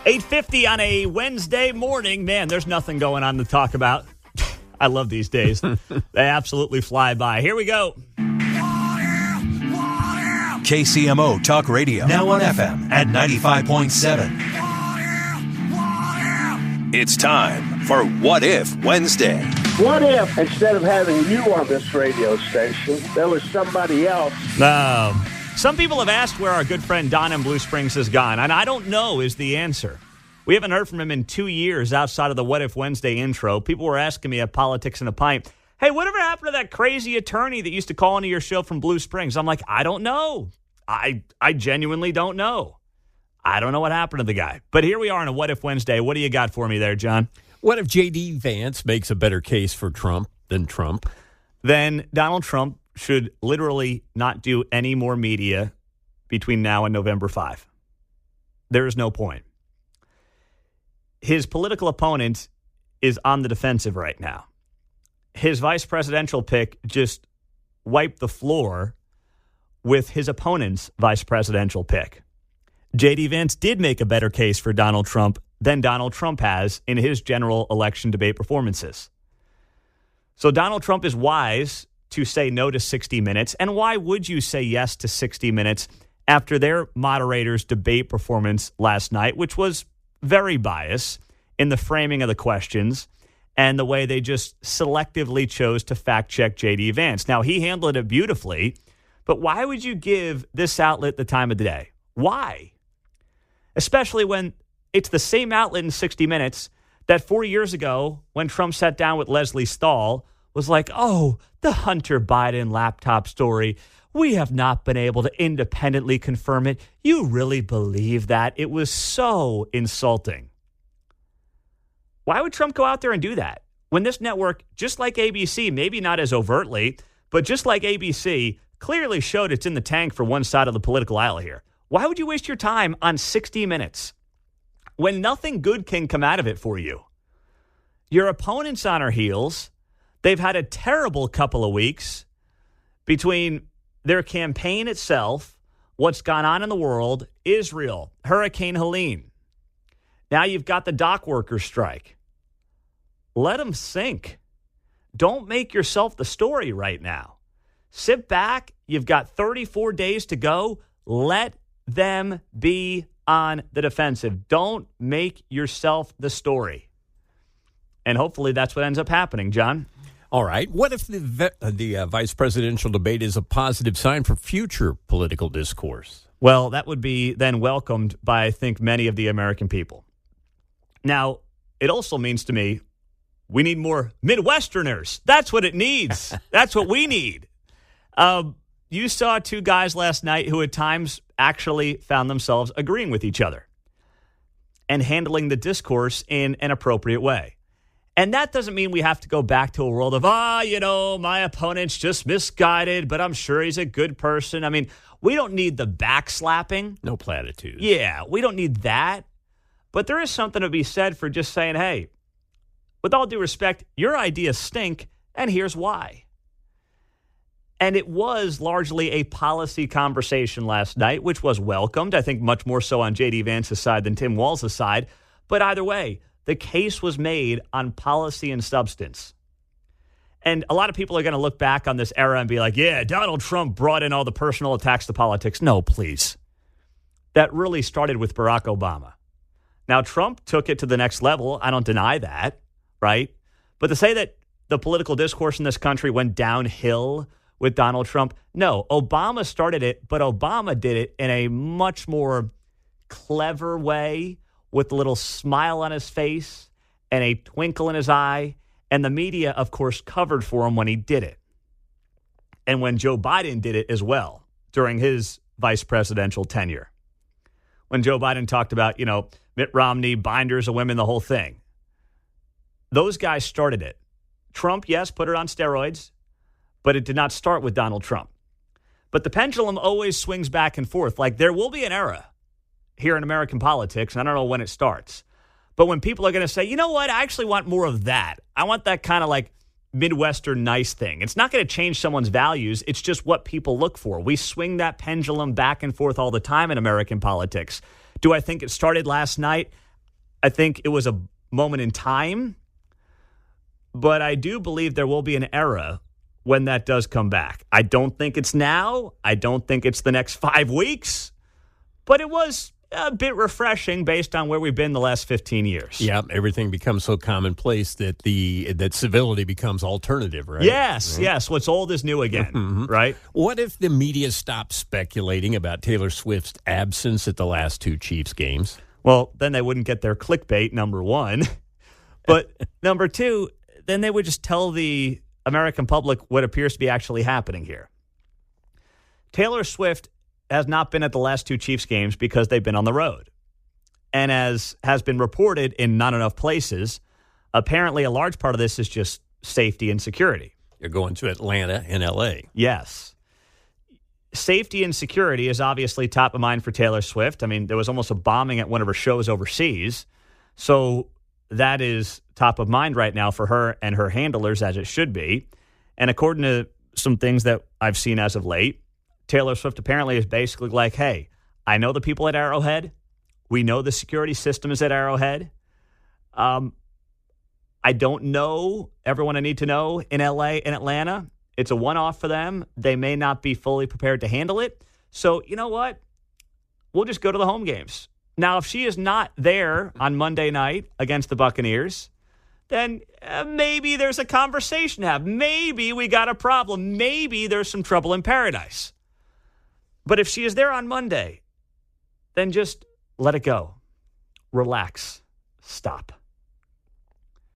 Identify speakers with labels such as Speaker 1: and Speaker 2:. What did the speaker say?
Speaker 1: 8:50 on a Wednesday morning. Man, there's nothing going on to talk about. I love these days. They absolutely fly by. Here we go.
Speaker 2: KCMO Talk Radio. Now on FM at 95.7. It's time for What If Wednesday.
Speaker 3: What if, instead of having you on this radio station, there was somebody else?
Speaker 1: Some people have asked where our good friend Don in Blue Springs has gone, and I don't know is the answer. We haven't heard from him in 2 years outside of the What If Wednesday intro. People were asking me at Politics in a Pint, hey, whatever happened to that crazy attorney that used to call into your show from Blue Springs? I'm like, I don't know. I genuinely don't know. I don't know what happened to the guy. But here we are on a What If Wednesday. What do you got for me there, John?
Speaker 4: What if J.D. Vance makes a better case for Trump than Trump?
Speaker 1: Then Donald Trump should literally not do any more media between now and November 5. There is no point. His political opponent is on the defensive right now. His vice presidential pick just wiped the floor with his opponent's vice presidential pick. J.D. Vance did make a better case for Donald Trump than Donald Trump has in his general election debate performances. So Donald Trump is wise to say no to 60 Minutes. And why would you say yes to 60 Minutes after their moderator's debate performance last night, which was very biased in the framing of the questions and the way they just selectively chose to fact check J.D. Vance? Now, he handled it beautifully, but why would you give this outlet the time of the day? Why? Especially when it's the same outlet in 60 Minutes that 4 years ago, when Trump sat down with Leslie Stahl, was like, oh, the Hunter Biden laptop story, we have not been able to independently confirm it. You really believe that? It was so insulting. Why would Trump go out there and do that? When this network, just like ABC, maybe not as overtly, but just like ABC, clearly showed it's in the tank for one side of the political aisle here. Why would you waste your time on 60 Minutes when nothing good can come out of it for you? Your opponent's on her heels. They've had a terrible couple of weeks between their campaign itself, what's gone on in the world, Israel, Hurricane Helene. Now you've got the dock workers strike. Let them sink. Don't make yourself the story right now. Sit back. You've got 34 days to go. Let them be on the defensive. Don't make yourself the story. And hopefully that's what ends up happening, John.
Speaker 4: All right. What if the vice presidential debate is a positive sign for future political discourse?
Speaker 1: Well, that would be then welcomed by, I think, many of the American people. Now, it also means to me, we need more Midwesterners. That's what it needs. That's what we need. You saw two guys last night who at times actually found themselves agreeing with each other and handling the discourse in an appropriate way. And that doesn't mean we have to go back to a world of, my opponent's just misguided, but I'm sure he's a good person. I mean, we don't need the backslapping.
Speaker 4: No platitudes.
Speaker 1: Yeah, we don't need that. But there is something to be said for just saying, hey, with all due respect, your ideas stink, and here's why. And it was largely a policy conversation last night, which was welcomed, I think much more so on J.D. Vance's side than Tim Walz's side. But either way, the case was made on policy and substance. And a lot of people are going to look back on this era and be like, yeah, Donald Trump brought in all the personal attacks to politics. No, please. That really started with Barack Obama. Now, Trump took it to the next level. I don't deny that, right? But to say that the political discourse in this country went downhill with Donald Trump, no. Obama started it, but Obama did it in a much more clever way, with a little smile on his face and a twinkle in his eye. And the media, of course, covered for him when he did it. And when Joe Biden did it as well during his vice presidential tenure. When Joe Biden talked about, Mitt Romney, binders of women, the whole thing. Those guys started it. Trump, yes, put it on steroids, but it did not start with Donald Trump. But the pendulum always swings back and forth. Like, there will be an era here in American politics, and I don't know when it starts, but when people are going to say, you know what, I actually want more of that. I want that kind of like Midwestern nice thing. It's not going to change someone's values. It's just what people look for. We swing that pendulum back and forth all the time in American politics. Do I think it started last night? I think it was a moment in time, but I do believe there will be an era when that does come back. I don't think it's now. I don't think it's the next 5 weeks, but it was a bit refreshing based on where we've been the last 15 years.
Speaker 4: Yeah, everything becomes so commonplace that that civility becomes alternative, right?
Speaker 1: Yes, yes. What's old is new again, right?
Speaker 4: What if the media stopped speculating about Taylor Swift's absence at the last 2 Chiefs games?
Speaker 1: Well, then they wouldn't get their clickbait, number one. But number two, then they would just tell the American public what appears to be actually happening here. Taylor Swift has not been at the last 2 Chiefs games because they've been on the road. And as has been reported in not enough places, apparently a large part of this is just safety and security.
Speaker 4: You're going to Atlanta and L.A.
Speaker 1: Yes. Safety and security is obviously top of mind for Taylor Swift. I mean, there was almost a bombing at one of her shows overseas. So that is top of mind right now for her and her handlers, as it should be. And according to some things that I've seen as of late, Taylor Swift apparently is basically like, hey, I know the people at Arrowhead. We know the security system is at Arrowhead. I don't know everyone I need to know in L.A. and Atlanta. It's a one-off for them. They may not be fully prepared to handle it. So, you know what? We'll just go to the home games. Now, if she is not there on Monday night against the Buccaneers, then maybe there's a conversation to have. Maybe we got a problem. Maybe there's some trouble in paradise. But if she is there on Monday, then just let it go. Relax. Stop.